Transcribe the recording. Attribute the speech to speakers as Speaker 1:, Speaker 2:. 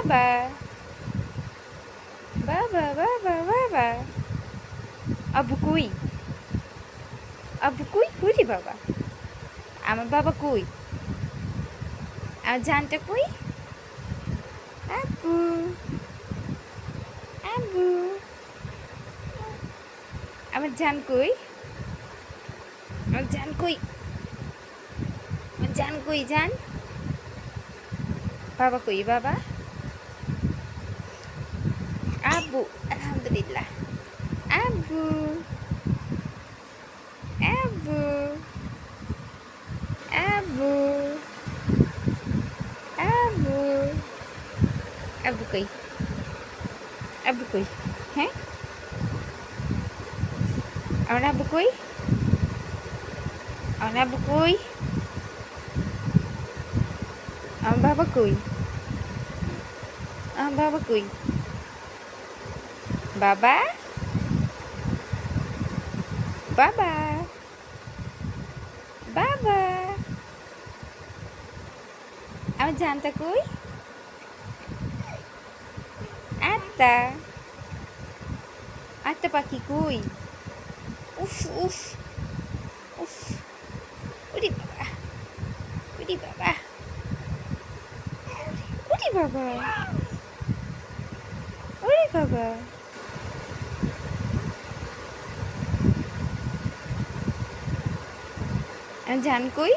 Speaker 1: বাবা বাবা বাবা বাবা আব্বু কই আব্বু কই হুরি বাবা আমার বাবা কই আমার জানটা কই আব্বু আব্বু আমার জান কই আমার জান কই আমার জান কই জান বাবা কই বাবা আব্বু আলহামদুলিল্লাহ আব্বু আব্বু আব্বু আব্বু আব্বু কই আব্বু কই হ্যাঁ আমার আব্বু কই আমার আব্বু কই আমার বাবা কই আমার বাবা কই বাবা বাবা বাবা আমার জানতা কই আত্মা আত্মা পাখি কই উফ উফ উফ উরি বাবা উরি বাবা উরি বাবা উরি বাবা জান কই